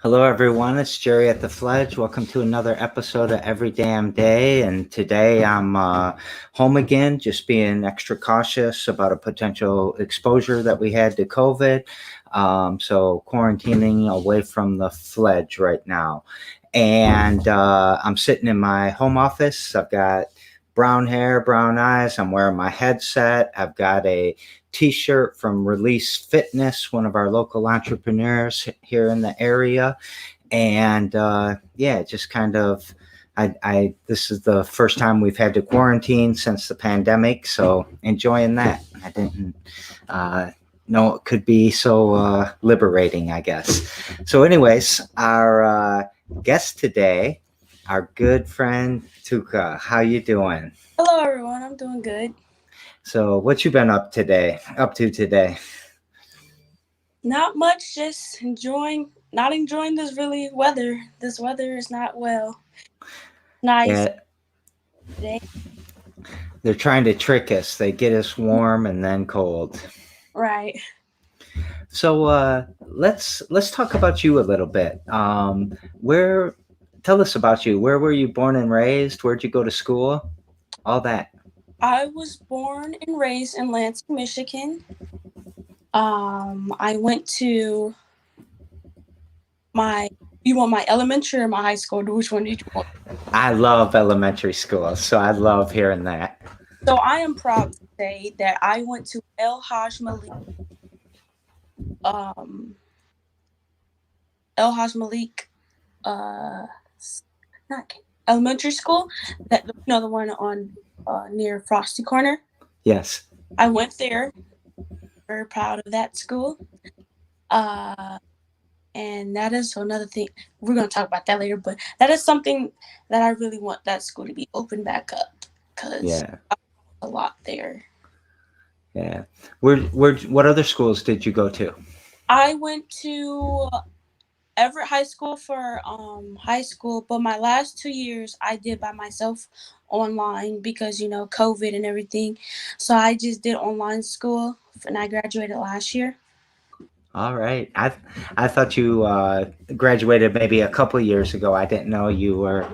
Hello, everyone. It's Jerry at the Fledge. Welcome to another episode of Every Damn Day. And today I'm home again, just being extra cautious about a potential exposure that we had to COVID. So quarantining away from the Fledge right now. And I'm sitting in my home office. I've got brown hair, brown eyes. I'm wearing my headset. I've got a t-shirt from Release Fitness, one of our local entrepreneurs here in the area. And yeah, just kind of I this is the first time we've had to quarantine since the pandemic, so enjoying that. I didn't know it could be so liberating, I guess. So anyways, our guest today, our good friend Tooka. How you doing? Hello, everyone. I'm doing good. So what you been up to today? Not much, just not enjoying this really weather. This weather is not nice Yeah, today. they're trying to trick us. They get us warm and then cold. Right. So let's talk about you a little bit. Where Tell us about you. Where were you born and raised? Where'd you go to school? All that. I was born and raised in Lansing, Michigan. I went to you want my elementary or my high school? Which one did you want? I love elementary school, so I love hearing that. So I am proud to say that I went to um, El Haj Malik, not elementary school. The one on near Frosty Corner. Yes. I went there. Very proud of that school. And that is another thing. We're going to talk about that later, but that is something that I really want that school to be opened back up because Yeah. a lot there. Yeah. What other schools did you go to? I went to Everett High School for high school, but my last 2 years I did by myself online because COVID and everything. So I just did online school, and I graduated last year. All right. I thought you graduated maybe a couple of years ago. I didn't know you were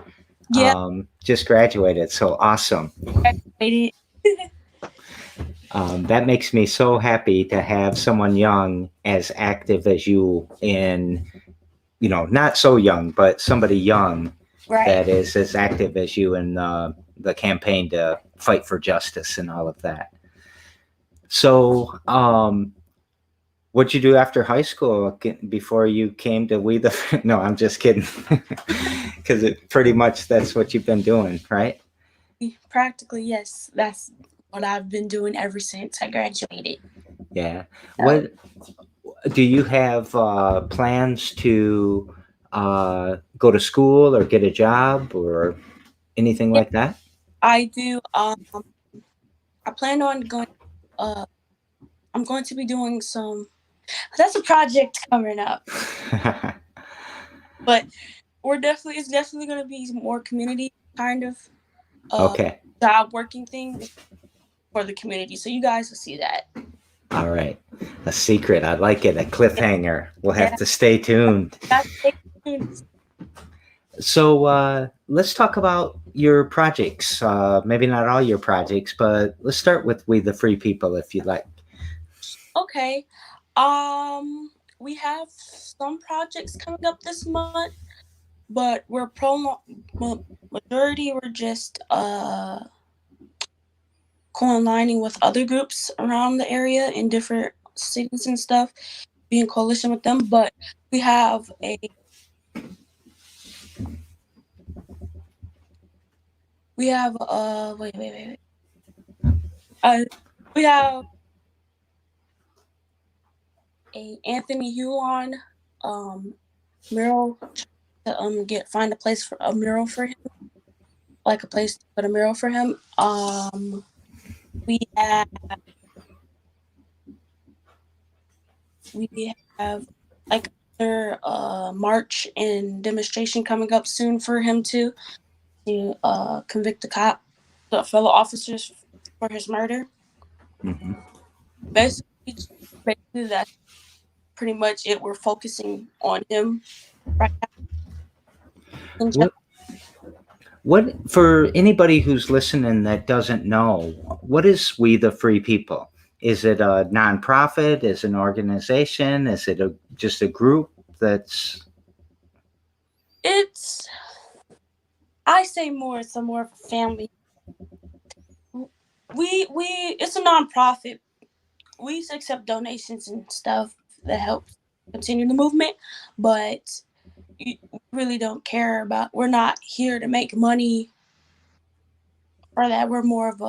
Yeah, just graduated. So awesome. graduated. That makes me so happy to have someone young as active as you in, not so young, but somebody young Right. that is as active as you in the campaign to fight for justice and all of that. So, what'd you do after high school before you came to We the? No, I'm just kidding. Because it pretty much that's what you've been doing, right? Practically, yes. That's what I've been doing ever since I graduated. Yeah. So, What do you have plans to go to school or get a job or anything yeah, like that? I do. I plan on going. Uh, I'm going to be doing some. That's a project coming up, but it's definitely going to be more community kind of Okay. job working thing for the community. So you guys will see that. All right. A secret. I like it. A cliffhanger. We'll have Yeah, to stay tuned. that's stay tuned. So let's talk about your projects. Maybe not all your projects, but let's start with We the Free People, if you'd like. Okay. We have some projects coming up this month, but majority we're just co-aligning with other groups around the area in different cities and stuff, be in coalition with them. But we have a wait. We have a Anthony Huon mural to find a place for a mural for him, like a place to put a mural for him. We have like another march and demonstration coming up soon for him to convict the fellow officers for his murder. Mm-hmm. Basically, that's pretty much it. We're focusing on him right now. What for anybody who's listening that doesn't know, what is We the Free People? Is it a nonprofit? Is it an organization? Is it just a group that's It's I say more. It's a more family. We it's a nonprofit. We used to accept donations and stuff that helps continue the movement, but we really don't care about. We're not here to make money for that. We're more of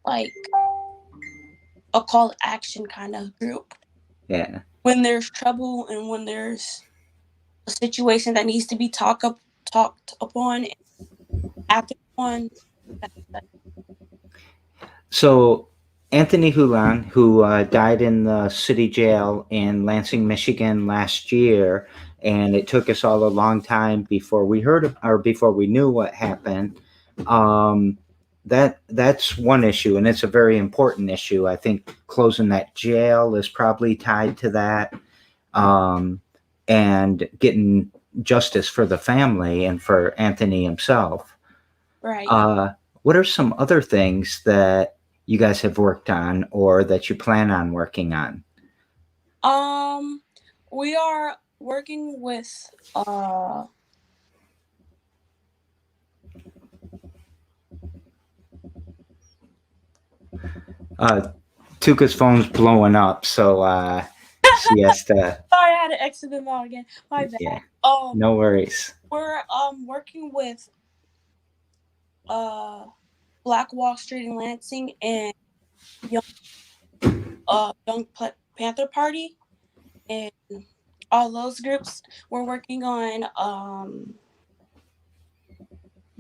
like a call to action kind of group. yeah. When there's trouble and when there's a situation that needs to be talked upon, acted upon. So Anthony Hulan, who died in the city jail in Lansing, Michigan last year, and it took us all a long time before we heard or before we knew what happened. Um, that's one issue, and it's a very important issue. I think closing that jail is probably tied to that, and getting justice for the family and for Anthony himself. Right. What are some other things that you guys have worked on or that you plan on working on? We are working with Tooka's phone's blowing up, so she has to. Sorry, I had to exit them out again. My bad. Yeah, no worries. We're working with Black Wall Street in Lansing and Young Panther Party and all those groups. We're working on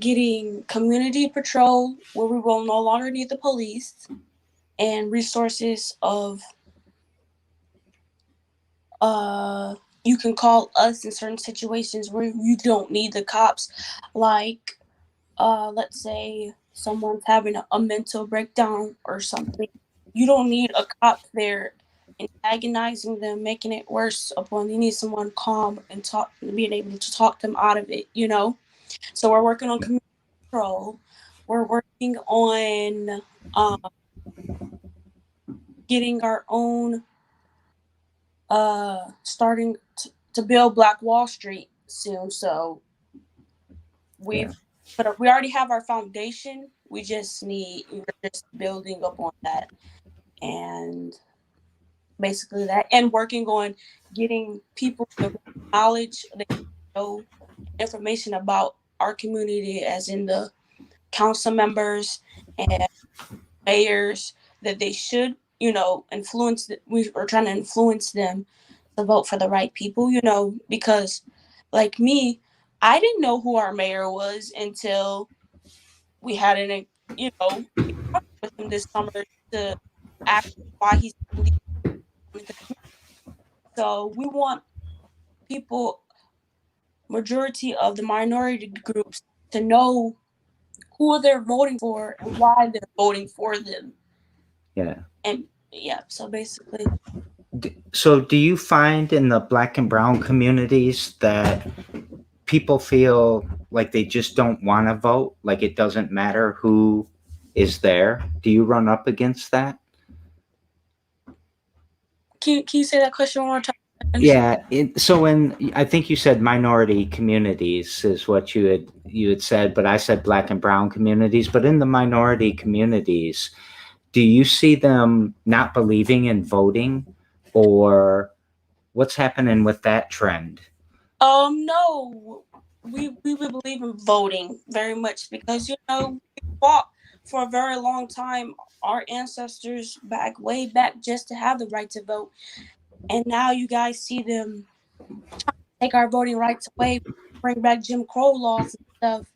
getting community patrol where we will no longer need the police and resources of you can call us in certain situations where you don't need the cops, like let's say someone's having a mental breakdown or something. You don't need a cop there antagonizing them, making it worse upon. You need someone calm and being able to talk them out of it, you know? So we're working on community control. We're working on getting our own, starting to build Black Wall Street soon. So we already have our foundation. We're just building up on that, and basically that, and working on getting people the knowledge, they know information about our community, as in the council members and mayors, that they should, influence. We are trying to influence them to vote for the right people, because like me, I didn't know who our mayor was until we had with him this summer to ask why he's leaving. So we want people, majority of the minority groups, to know who they're voting for and why they're voting for them. Yeah. And yeah, so basically. So do you find in the Black and brown communities that people feel like they just don't want to vote, like it doesn't matter who is there? Do you run up against that? Can you say that question one more time? Yeah. So I think you said minority communities is what you had said, but I said Black and brown communities. But in the minority communities, do you see them not believing in voting, or what's happening with that trend? No, we believe in voting very much, because we fought for a very long time. Our ancestors way back just to have the right to vote, and now you guys see them take our voting rights away, bring back Jim Crow laws and stuff.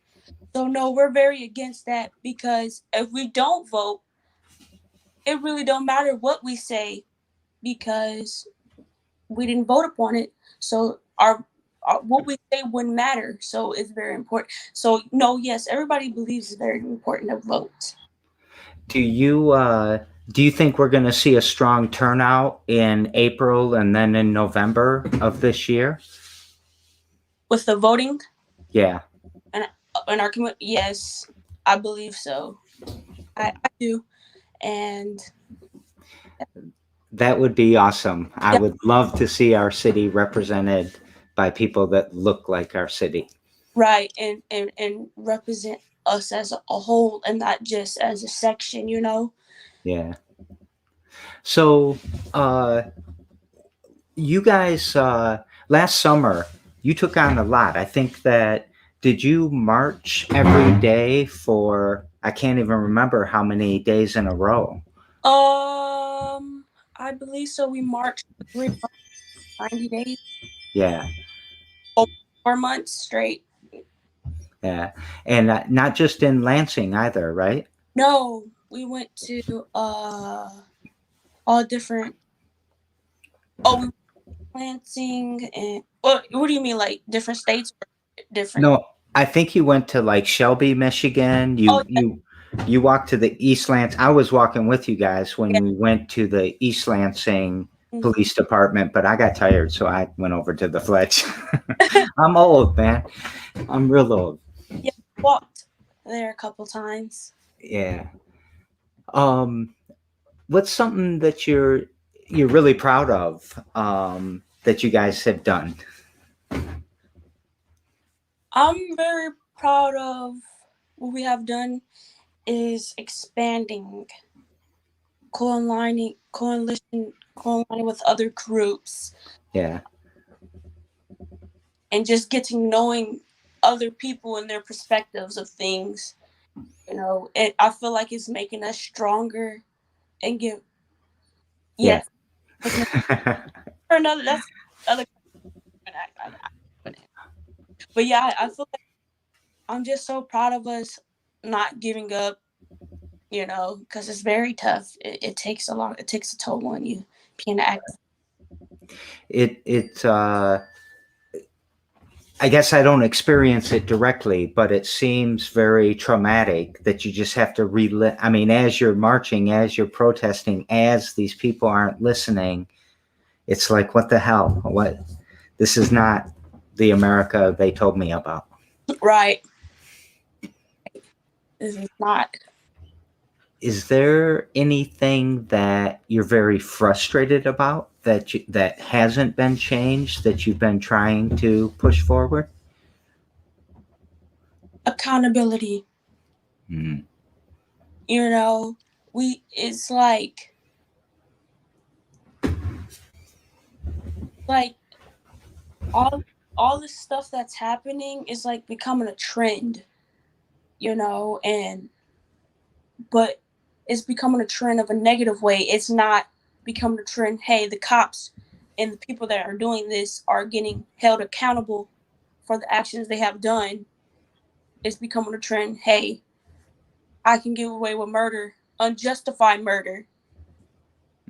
So no, we're very against that, because if we don't vote, it really don't matter what we say, because we didn't vote upon it. So our what we say wouldn't matter. So it's very important. So no, yes, everybody believes it's very important to vote. Do you think we're going to see a strong turnout in April and then in November of this year? with the voting Yeah. and in our community. Yes, I believe so. I do, and That would be awesome. I yeah, would love to see our city represented by people that look like our city. right, and represent us as a whole and not just as a section. Yeah. So, uh, you guys, last summer, you took on a lot. I think that, did you march every day for, I can't even remember how many days in a row? I believe so. We marched for 390 days, Yeah. over 4 months straight. Yeah. And not just in Lansing either, right? No, we went to all different. Oh, we went to Lansing and what do you mean, like different states or different? No, I think you went to like Shelby, Michigan. Oh You walked to the East Lansing. I was walking with you guys when yeah, we went to the East Lansing yeah. Police Department, but I got tired, so I went over to the Fletch. I'm old, man. I'm real old. Yeah, walked there a couple times. Yeah. Um, what's something that you're really proud of, that you guys have done? I'm very proud of what we have done is expanding coalition with other groups Yeah. and just getting knowing other people and their perspectives of things. I feel like it's making us stronger and give Yeah. yes, making us for another that's other but yeah, I feel like I'm just so proud of us not giving up, because it's very tough. It takes a lot. It takes a toll on you being active. It I guess I don't experience it directly, but it seems very traumatic that you just have to relive. I mean, as you're marching, as you're protesting, as these people aren't listening, it's like, what the hell? What? This is not the America they told me about. Right. This is not. Is there anything that you're very frustrated about that hasn't been changed that you've been trying to push forward? Accountability. Mm. You know, it's like all this stuff that's happening is like becoming a trend, and but it's becoming a trend of a negative way. It's not becoming a trend, hey, the cops and the people that are doing this are getting held accountable for the actions they have done. It's becoming a trend, hey, I can get away with murder, unjustified murder,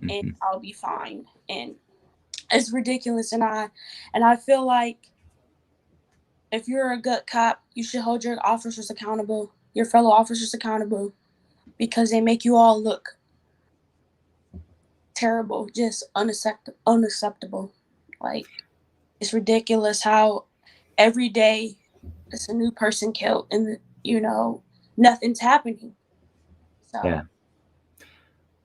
and Mm-hmm. I'll be fine. And it's ridiculous, and I feel like if you're a good cop, you should hold your officers accountable, your fellow officers accountable, because they make you all look terrible, just unacceptable. Like, it's ridiculous how every day it's a new person killed and nothing's happening. So Yeah.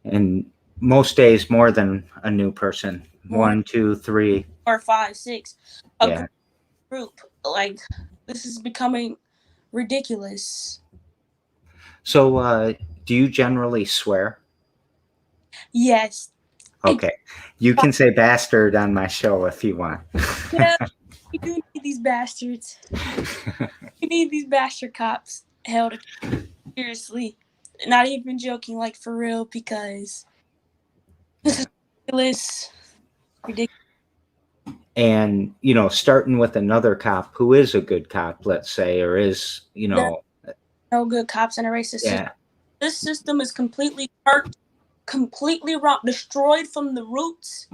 And most days more than a new person. more 1, 2, 3. 4, 5, 6, a Yeah. group, like, this is becoming ridiculous. So, do you generally swear? Yes. Okay. You can say bastard on my show if you want. Yeah, we do need these bastards. We need these bastard cops held seriously. Not even joking, like for real, because this is ridiculous. Ridiculous. And, starting with another cop who is a good cop, let's say, or is, There are no good cops in a racist system. yeah. This system is completely hurt, completely wrong, destroyed from the roots,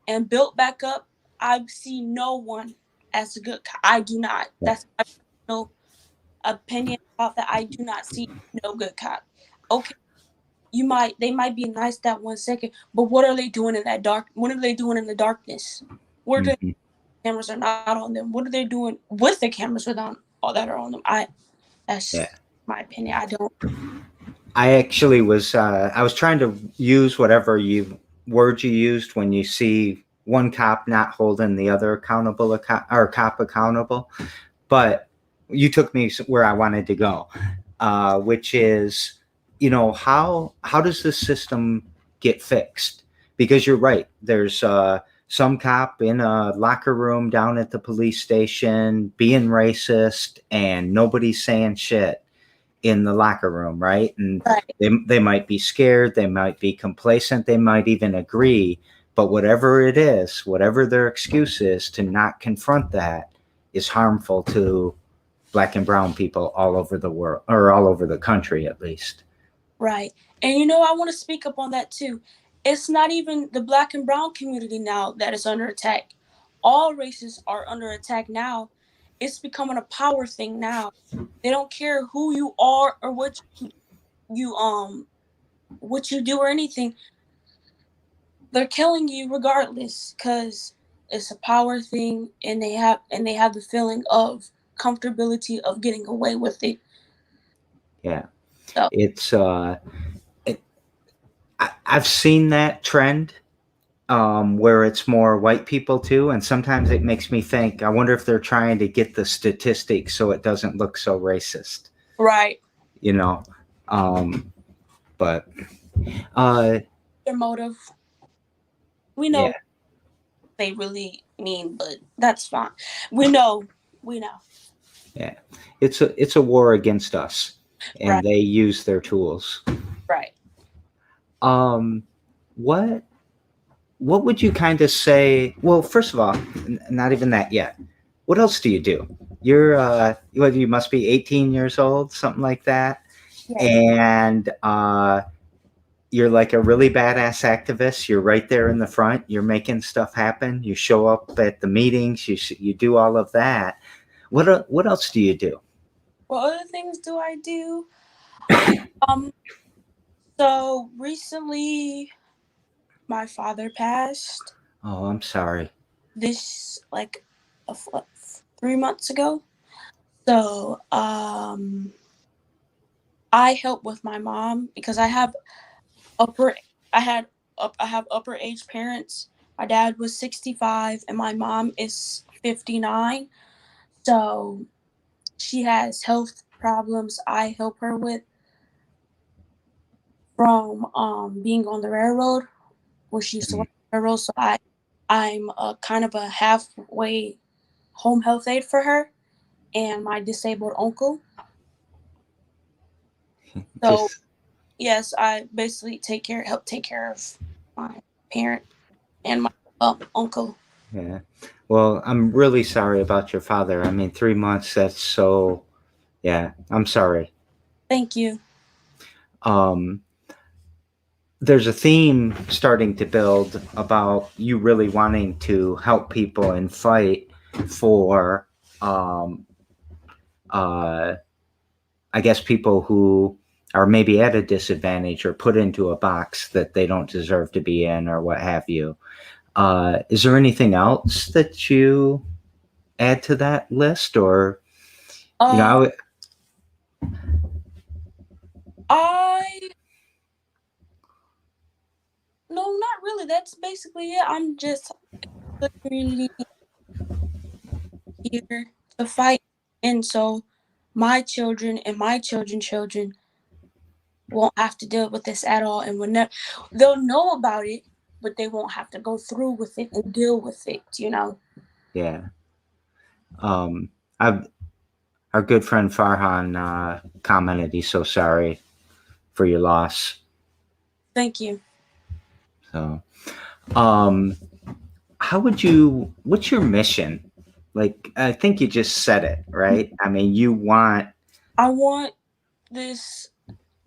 and built back up. I see no one as a good cop. I do not. Yeah. That's my personal opinion about that. I do not see no good cop. Okay, they might be nice that 1 second, but what are they doing in that dark? What are they doing in the darkness? What are they Mhm. cameras are not on them? What are they doing with the cameras with on all that are on them? Yeah. That's my opinion. I don't. I actually I was trying to use whatever words you used when you see one cop not holding the other or cop accountable, but you took me where I wanted to go, which is, how does this system get fixed? Because you're right. There's some cop in a locker room down at the police station being racist, and nobody's saying shit in the locker room, right? And Right. they might be scared, they might be complacent, they might even agree, but whatever it is, whatever their excuse is to not confront that is harmful to black and brown people all over the world, or all over the country at least. Right. And I want to speak up on that too. It's not even the black and brown community now that is under attack. All races are under attack now. It's becoming a power thing now. They don't care who you are or you what you do or anything. They're killing you regardless cuz it's a power thing, and they have the feeling of comfortability of getting away with it. Yeah. So, It's it, I've seen that trend, where it's more white people too, and sometimes it makes me think, I wonder if they're trying to get the statistics so it doesn't look so racist, right. you know. But uh Their motive. We yeah, know they really mean, but that's fine. We know. We know. yeah, it's a war against us, and Right. they use their tools. Right. um what what would you kind of say? Well, first of all, not even that yet. What else do you do? You're you must be 18 years old, something like that, Yes. and you're like a really badass activist. You're right there in the front. You're making stuff happen. You show up at the meetings. You do all of that. What else do you do? What other things do I do? Um. So recently, my father passed. Oh, I'm sorry. This like 3 months ago. So I help with my mom because upper. I had I have upper age parents. My dad was 65 and my mom is 59. So she has health problems I help her with from being on the railroad where she used to Mhm. work on the railroad. So I'm a kind of a halfway home health aide for her and my disabled uncle. So Just yes, I basically help take care of my parent and my uncle. yeah. Well, I'm really sorry about your father. I mean, 3 months. That's so. Yeah, I'm sorry. Thank you. Um, there's a theme starting to build about you really wanting to help people and fight for, um, uh, I guess, people who are maybe at a disadvantage or put into a box that they don't deserve to be in, or what have you. Is there anything else that you add to that list, or you know, Uh, I no, not really. That's basically it. I'm just the community here to fight, and so my children and my children won't have to deal with this at all, and they'll know about it, but they won't have to go through with it and deal with it. yeah. Um, I've Our good friend Farhan commented he's so sorry for your loss. Thank you. So, um, how would you? What's your mission? Like, I think you just said it, right? I mean, you want. I want this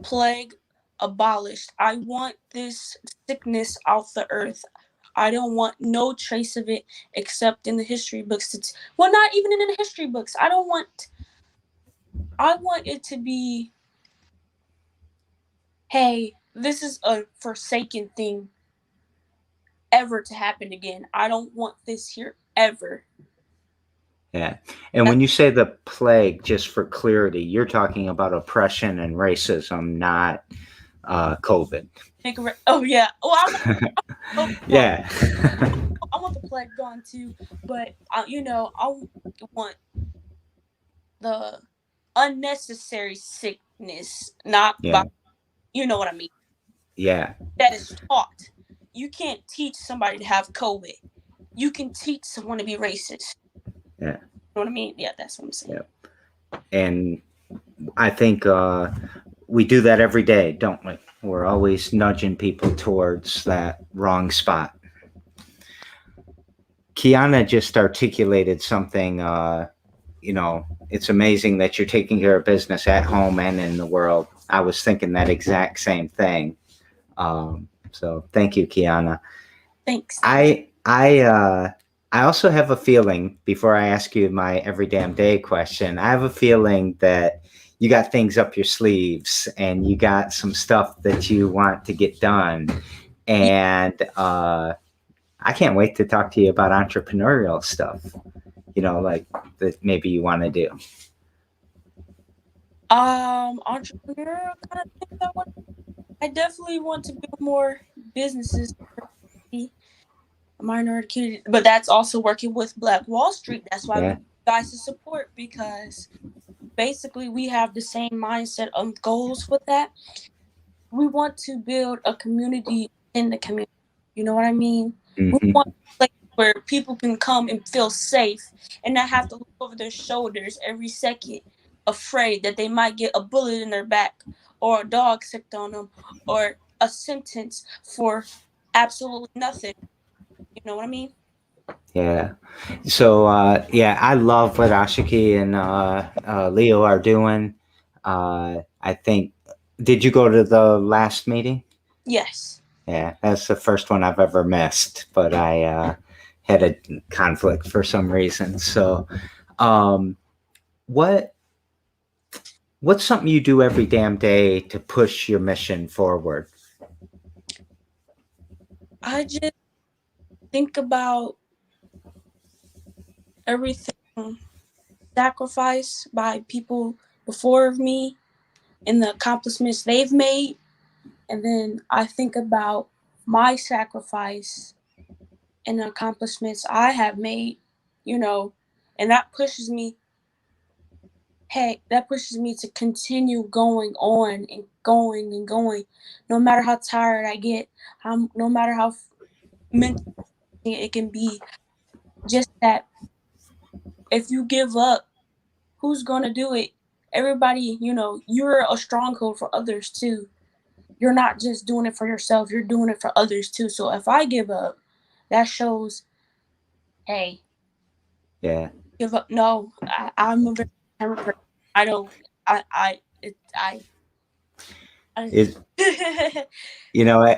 plague abolished. I want this sickness off the earth. I don't want no trace of it except in the history books. Well, not even in the history books. I want it to be, hey, this is a forsaken thing. ever to happen again. I don't want this here ever. Yeah. And when you say the plague, just for clarity, you're talking about oppression and racism, not COVID. Oh yeah. Well, Yeah. I want the plague gone too, but I want the unnecessary sickness, not by, Yeah. you know what I mean. Yeah. That is taught. You can't teach somebody to have COVID. You can teach someone to be racist. Yeah. You know what I mean? Yeah, that's what I'm saying. Yeah. And I think we do that every day, don't we? We're always nudging people towards that wrong spot. Kiana just articulated something, it's amazing that you're taking care of business at home and in the world. I was thinking that exact same thing. So thank you, Kiana. Thanks. I also have a feeling, before I ask you my every damn day question, I have a feeling that you got things up your sleeves and you got some stuff that you want to get done. And I can't wait to talk to you about entrepreneurial stuff, like that maybe you want to do. Entrepreneurial kind of things. I definitely want to build more businesses for the minority community, but that's also working with Black Wall Street. That's why we Yeah. need you guys to support, because basically we have the same mindset of goals with that. We want to build a community in the community. You know what I mean? We Mm-hmm. want a place where people can come and feel safe and not have to look over their shoulders every second, afraid that they might get a bullet in their back or a dog sicked on them or a sentence for absolutely nothing. You know what I mean? Yeah. So I love what Ashiki and Leo are doing. I think. Did you go to the last meeting? Yes. Yeah, that's the first one I've ever missed, but I had a conflict for some reason. So, um, what what's something you do every damn day to push your mission forward? I just think about everything sacrificed by people before me and the accomplishments they've made. And then I think about my sacrifice and the accomplishments I have made, and that pushes me. Hey, that pushes me to continue going on and going and going, no matter how tired I get, no matter how mental it can be. Just that if you give up, who's gonna do it? Everybody, you're a stronghold for others too. You're not just doing it for yourself, you're doing it for others too. So if I give up, that shows, hey, Yeah. give up. No, I'm a very determined person. I don't, It,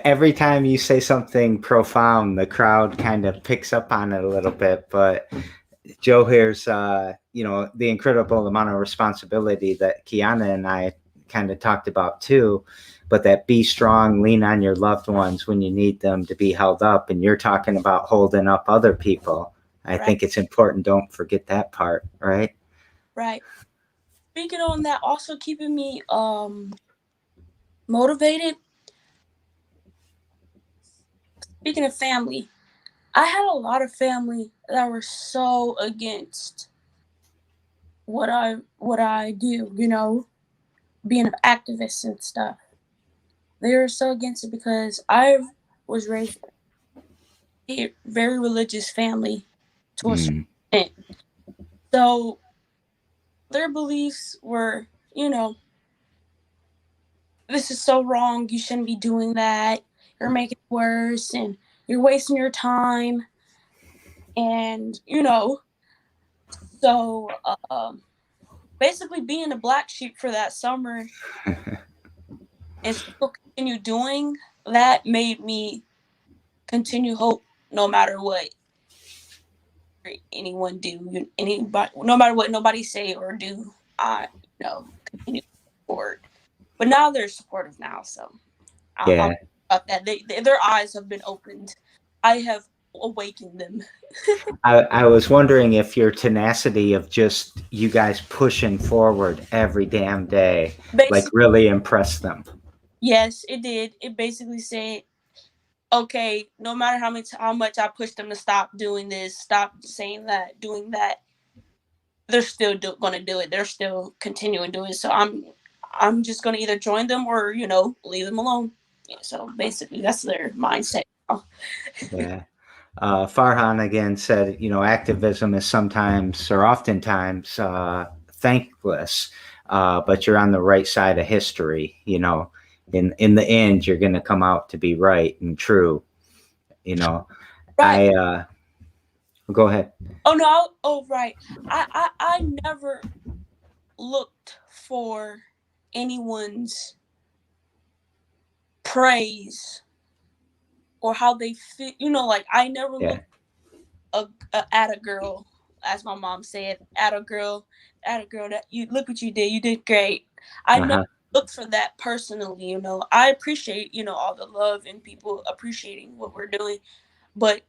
every time you say something profound, the crowd kind of picks up on it a little bit. But Joe here's, the incredible amount of responsibility that Kiana and I kind of talked about too. But that be strong, lean on your loved ones when you need them to be held up. And you're talking about holding up other people. I Right. think it's important. Don't forget that part, right? Right. Speaking on that, also keeping me motivated. Speaking of family, I had a lot of family that were so against what I do, being an activist and stuff. They were so against it because I was raised in a very religious family to a certain Mm. extent. So their beliefs were, this is so wrong. You shouldn't be doing that. You're making it worse and you're wasting your time. And, so basically being a black sheep for that summer and still continue doing that made me continue hope no matter what anyone do, anybody, no matter what nobody say or do. I continue forward. But now they're supportive now, so I'm Yeah. about that. Their eyes have been opened. I have awakened them. I was wondering if your tenacity of just you guys pushing forward every damn day, like Basically, really impressed them. yes, it did. It basically said, okay, no matter how much I push them to stop doing this, stop saying that, doing that, they're still going to do it. They're still continuing doing it. So I'm just going to either join them or leave them alone. Yeah, so basically, that's their mindset. Yeah. Farhan again said, activism is sometimes or oftentimes thankless, but you're on the right side of history. In the end, you're going to come out to be right and true. Right. Go ahead. Oh no. Oh right. I never looked for anyone's praise or how they feel. Like I never Yeah. looked at a girl, as my mom said, at a girl that you look what you did. You did great. I never Uh-huh. looked for that personally. I appreciate all the love and people appreciating what we're doing, but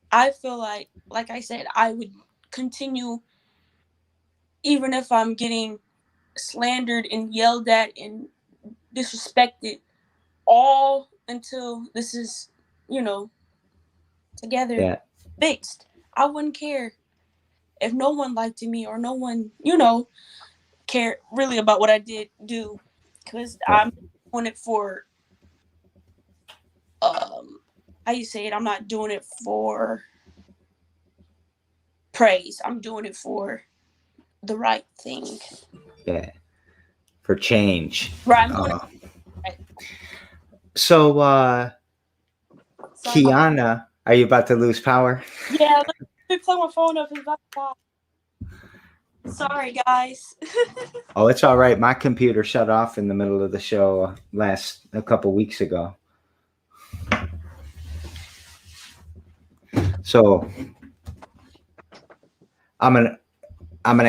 I feel like I said, I would continue even if I'm getting slandered and yelled at and disrespected, all until this is, together, Yeah. fixed. I wouldn't care if no one liked me or no one, cared really about what I did do, because Yeah. I'm doing it for how you say it. I'm not doing it for praise. I'm doing it for the right thing. Yeah. For change. Right. I'm doing it. Right. So, Sorry, Kiana, are you about to lose power? yeah. Let me plug my phone up. Sorry, guys. Oh, it's all right. My computer shut off in the middle of the show a couple weeks ago. So I'm gonna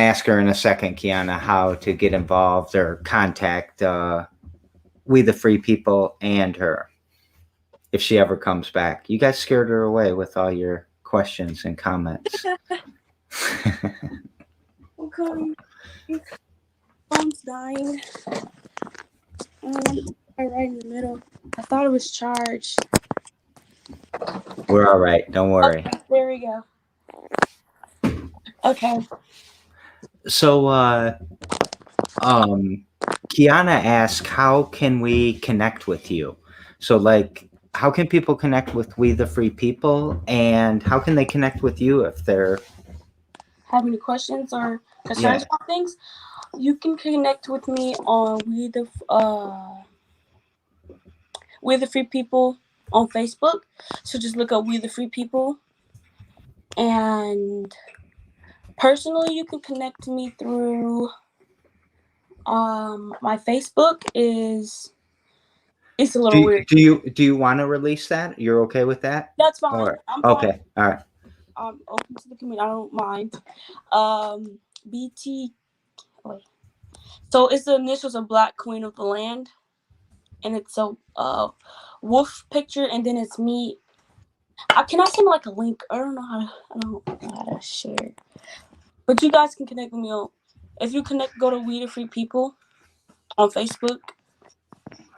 ask her in a second, Kiana, how to get involved or contact We the Free People and her if she ever comes back. You guys scared her away with all your questions and comments. Okay. Phone's dying. Right in the middle. I thought it was charged. We're all right. Don't worry. Okay, there we go. Okay. So, Kiana asked, how can we connect with you? So, like, how can people connect with We the Free People, and how can they connect with you if they're Have any questions or concerns about things? You can connect with me on We the Free People on Facebook. So just look up We the Free People. And personally, you can connect to me through my Facebook is. It's a little weird. Do you want to release that? You're okay with that? That's fine. Or I'm okay, fine. all right. I'm open to the community. I don't mind. BT. Wait. So it's the initials of Black Queen of the Land, and it's a wolf picture, and then it's me. Can I send like a link? I don't know how to share. But you guys can connect with me on. If you go to We the Free People on Facebook.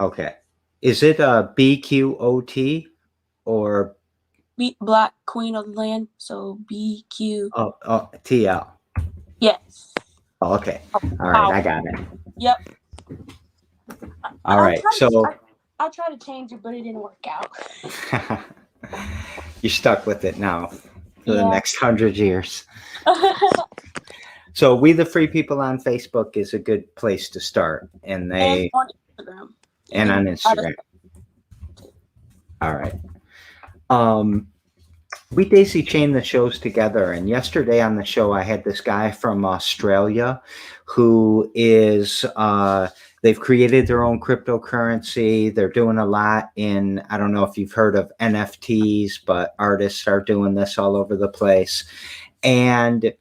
Okay. Is it BQOT or Black Queen of the Land? So BQ. TL? Yes. Oh, okay. All right, I got it. Yep. All right. So I tried to change it, but it didn't work out. you're stuck with it now for the next 100 years. So We the Free People on Facebook is a good place to start, and on Instagram. And on Instagram. All right. We daisy chain the shows together, and yesterday on the show I had this guy from Australia who is they've created their own cryptocurrency. They're doing a lot in, I don't know if you've heard of NFTs, but artists are doing this all over the place. And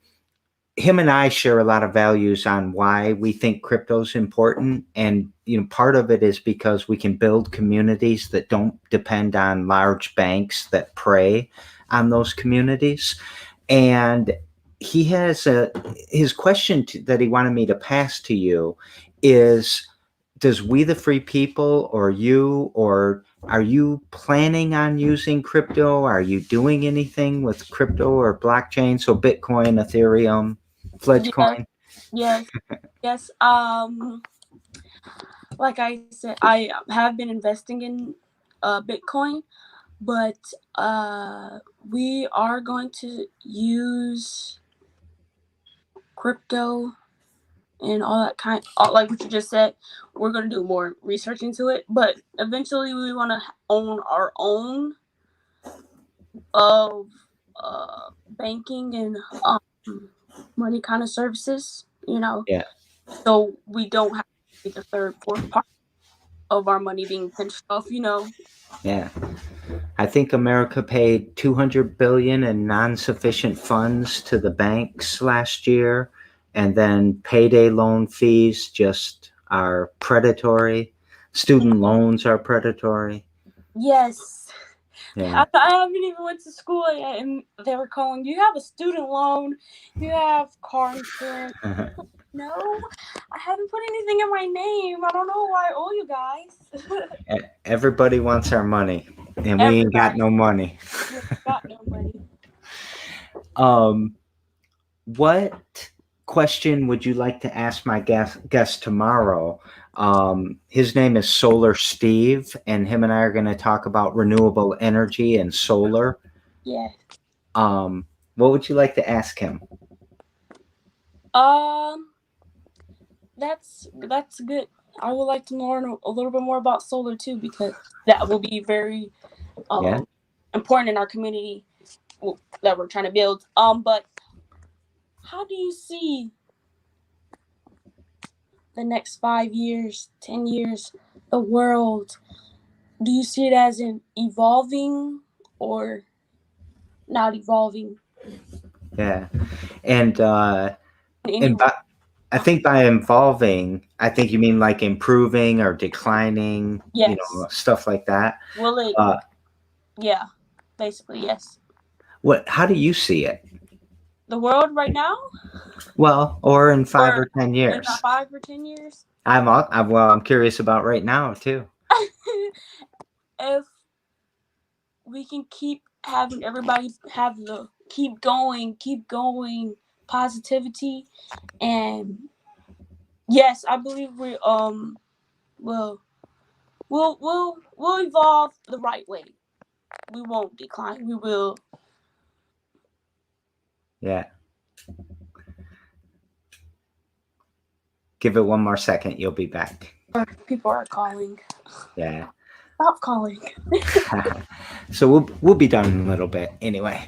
him and I share a lot of values on why we think crypto is important. And, part of it is because we can build communities that don't depend on large banks that prey on those communities. And he has his question that he wanted me to pass to you is, does We the Free People or you, or are you planning on using crypto? Are you doing anything with crypto or blockchain? So Bitcoin, Ethereum, Yes, Fledgecoin? yes, yes. Like I said, I have been investing in Bitcoin, but we are going to use crypto and all that like what you just said. We're going to do more research into it, but eventually we want to own our own of banking and money kind of services, Yeah. so we don't have to be the third, fourth part of our money being pinched off. Yeah. I think America paid 200 billion in non-sufficient funds to the banks last year, and then payday loan fees just are predatory. Student loans are predatory. Yes. Yeah. I haven't even went to school yet, and they were calling, you have a student loan, you have car insurance. No, I haven't put anything in my name. I don't know why I owe you guys. Everybody wants our money, and we ain't got Everybody. no money. We got no money. What question would you like to ask my guest tomorrow? His name is Solar Steve, and him and I are going to talk about renewable energy and solar. Yeah. What would you like to ask him? That's good. I would like to learn a little bit more about solar too, because that will be very Yeah. important in our community that we're trying to build. But how do you see the next 5 years, 10 years, the world? Do you see it as in evolving or not evolving? Yeah. And In I think by involving, I think you mean like improving or declining, yes. Stuff like that. Will it? Yeah, basically yes. How do you see it? The world right now, Well, or in 5 or 10 in years. 5 or 10 years. I'm curious about right now too. If we can keep having everybody have the keep going positivity, and yes, I believe we will we'll evolve the right way. We won't decline. We will. Yeah. Give it one more second. You'll be back. People are calling. Yeah. Stop calling. So we'll be done in a little bit anyway.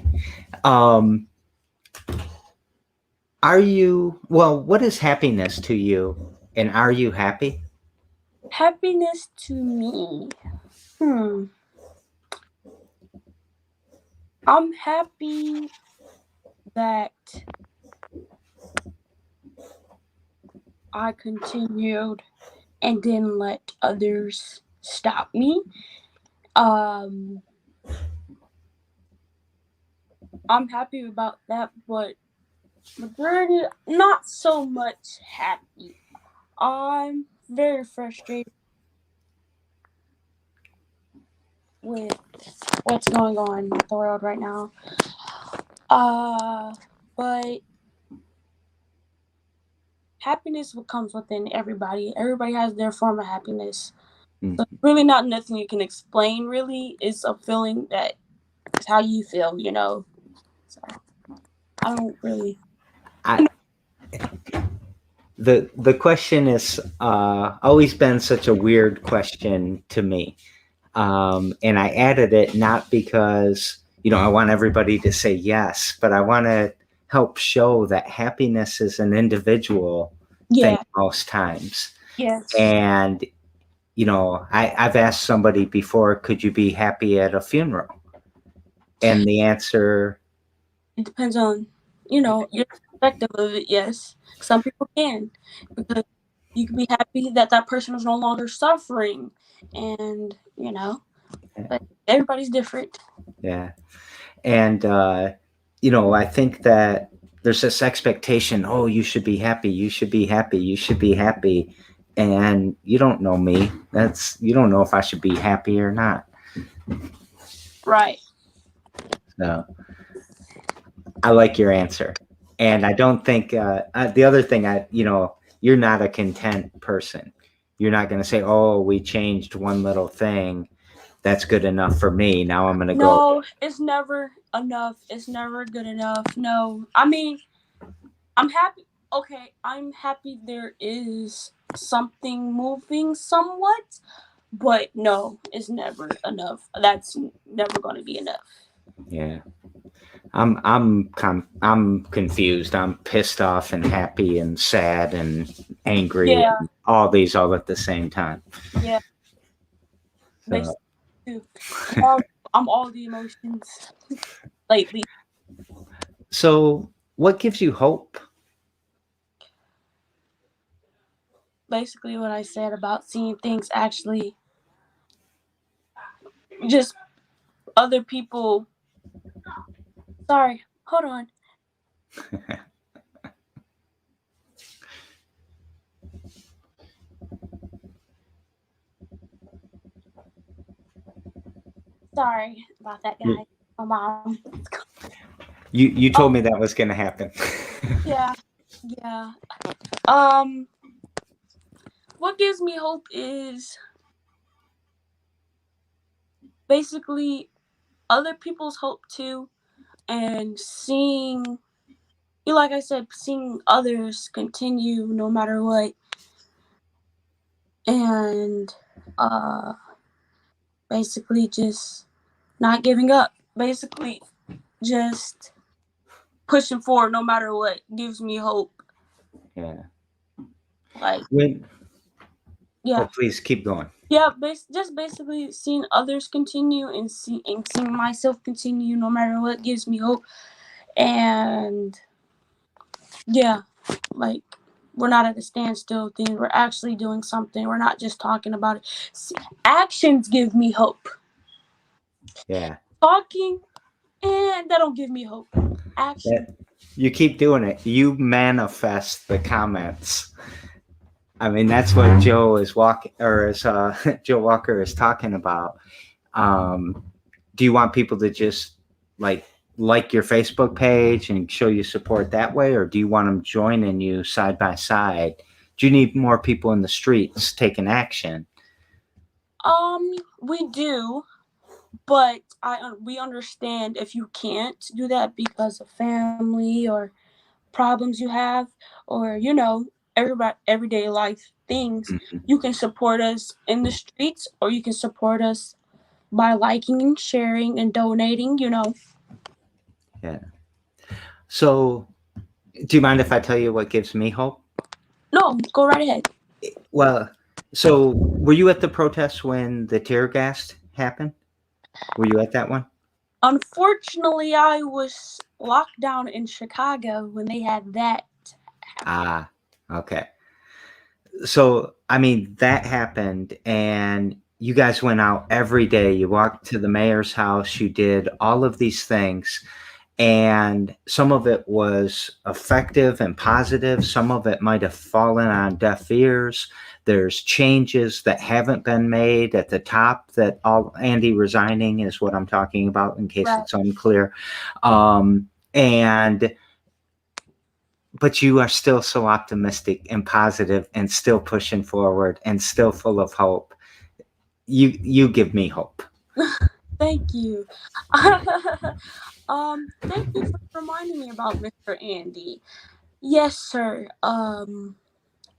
What is happiness to you, and are you happy? Happiness to me. I'm happy that I continued and didn't let others stop me. I'm happy about that, but majority not so much happy. I'm very frustrated with what's going on in the world right now. But happiness comes within everybody. Everybody has their form of happiness. So it's really not nothing you can explain, really. It's a feeling that it's how you feel, So I don't really. The question is always been such a weird question to me. And I added it not because, I want everybody to say yes, but I want to help show that happiness is an individual thing most times. Yes. And, I've asked somebody before, could you be happy at a funeral? And the answer... It depends on, your perspective of it, yes. Some people can, because you can be happy that that person is no longer suffering, and but everybody's different. Yeah. And, I think that there's this expectation, oh, you should be happy. You should be happy. You should be happy. And you don't know me. You don't know if I should be happy or not. Right. So I like your answer. And I don't think, the other thing, you're not a content person. You're not going to say, oh, we changed one little thing. That's good enough for me. Now I'm going to go. No, it's never enough. It's never good enough. No. I mean, I'm happy. Okay, I'm happy there is something moving somewhat, but no, it's never enough. That's never going to be enough. Yeah. I'm confused. I'm pissed off and happy and sad and angry Yeah. and all these all at the same time. Yeah. So, Basically, I'm all the emotions lately. so what gives you hope? Basically, what I said about seeing things actually, just other people. Sorry, hold on. Sorry about that, guy. My mom. You told me that was going to happen. Yeah. What gives me hope is basically other people's hope too, and seeing, like I said, seeing others continue no matter what, and basically just not giving up. Basically, just pushing forward no matter what gives me hope. Yeah. Like, Oh, please keep going. Yeah, just basically seeing others continue and seeing myself continue no matter what gives me hope. And yeah, like, we're not at a standstill thing. We're actually doing something. We're not just talking about it. Actions give me hope. Yeah. Talking, and that don't give me hope. Action. You keep doing it. You manifest the comments. I mean, that's what Joe Walker is talking about. Do you want people to just like your Facebook page and show you support that way, or do you want them joining you side by side? Do you need more people in the streets taking action? We do, but we understand if you can't do that because of family or problems you have, or everyday life things. Mm-hmm. You can support us in the streets, or you can support us by liking and sharing and donating. Yeah. So, do you mind if I tell you what gives me hope? No, go right ahead. Well, so were you at the protest when the tear gas happened? Were you at that one? Unfortunately, I was locked down in Chicago when they had that. Ah, okay. So, I mean, that happened, and you guys went out every day. You walked to the mayor's house. You did all of these things, and some of it was effective and positive. Some of it might have fallen on deaf ears. There's changes that haven't been made at the top. That all Andy resigning is what I'm talking about, in case Right. it's unclear. But you are still so optimistic and positive and still pushing forward and still full of hope. You give me hope. Thank you. Thank you for reminding me about Mr. Andy. Yes, sir.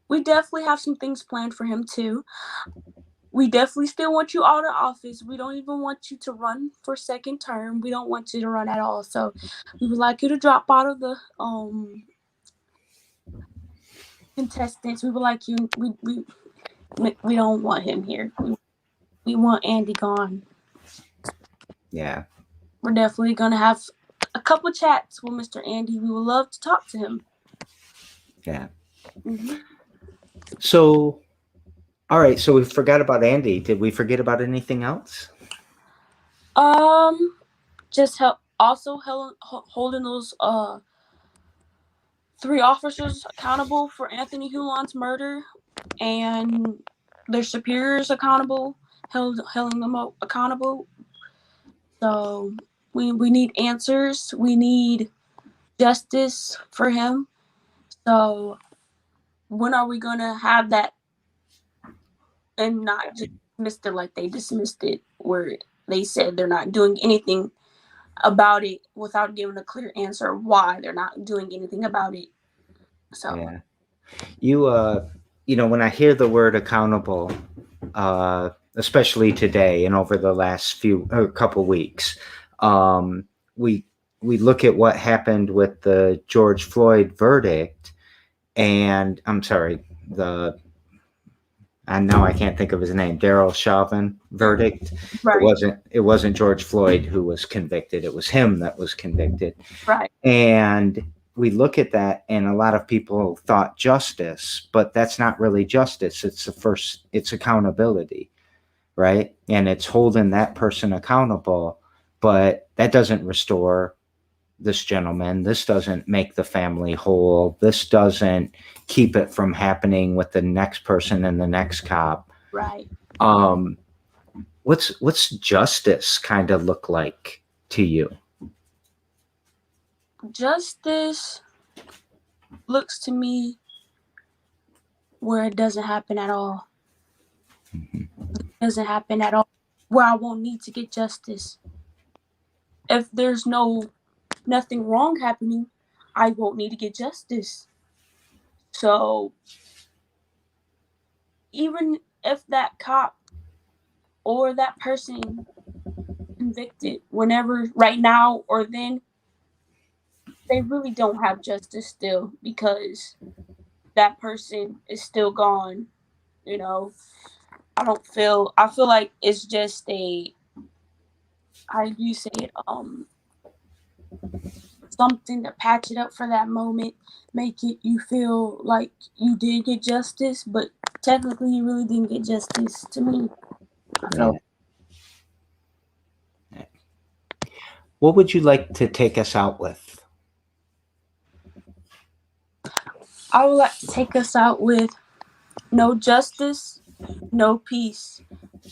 We definitely have some things planned for him too. We definitely still want you out of office. We don't even want you to run for second term. We don't want you to run at all. So we would like you to drop out of the contestants. We would like you. We don't want him here. We want Andy gone. Yeah. We're definitely gonna have a couple chats with Mr. Andy. We would love to talk to him. Yeah. Hmm. So, all right. So we forgot about Andy. Did we forget about anything else? Just holding those 3 officers accountable for Anthony Hulan's murder, and their superiors accountable, holding them accountable. So we need answers. We need justice for him. So when are we gonna have that and not just dismiss it like they dismissed it, where they said they're not doing anything about it without giving a clear answer why they're not doing anything about it. So Yeah. When I hear the word accountable, especially today and over the last couple weeks, um, we we look at what happened with the George Floyd verdict, and I'm sorry, and now I can't think of his name, Daryl Chauvin verdict. right, It wasn't George Floyd who was convicted. It was him that was convicted. right, And we look at that, and a lot of people thought justice, but that's not really justice. It's accountability, right? And it's holding that person accountable, but that doesn't restore this gentleman. This doesn't make the family whole. This doesn't keep it from happening with the next person and the next cop. right. Um, what's justice kind of look like to you? Justice looks to me where it doesn't happen at all. Mm-hmm. It doesn't happen at all. Where I won't need to get justice. If there's nothing wrong happening, I won't need to get justice. So even if that cop or that person convicted whenever, right now or then, they really don't have justice still, because that person is still gone. You know, I feel like it's just how do you say it, something to patch it up for that moment, make it you feel like you did get justice, but technically you really didn't get justice to me. I feel. Yeah. What would you like to take us out with? I would like to take us out with no justice, no peace.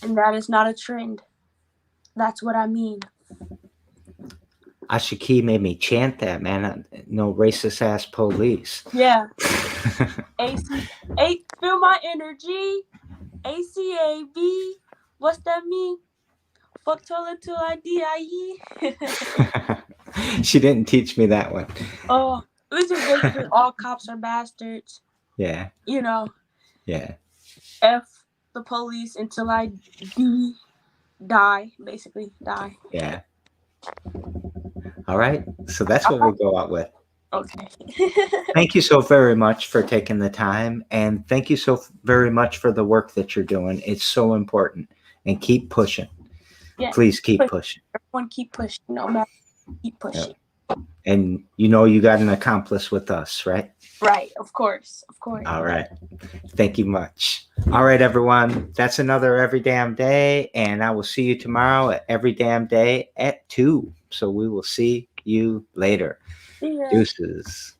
And that is not a trend. That's what I mean. Ashiki made me chant that, man. No racist ass police. Yeah. Feel my energy. ACAB. What's that mean? Fuck toilet till I die. She didn't teach me that one. Oh, it was just basically all cops are bastards. Yeah. You know, Yeah. F the police until I die, basically die. Yeah. All right. So that's what we'll go out with. Okay. Thank you so very much for taking the time. And thank you so very much for the work that you're doing. It's so important. And keep pushing. Yeah, Please keep pushing. Everyone keep pushing. No matter. Keep pushing. Yep. And you got an accomplice with us, right? Right. Of course. Of course. All right. Thank you much. All right, everyone. That's another Every Damn Day. And I will see you tomorrow at Every Damn Day at 2. So we will see you later. Yeah. Deuces.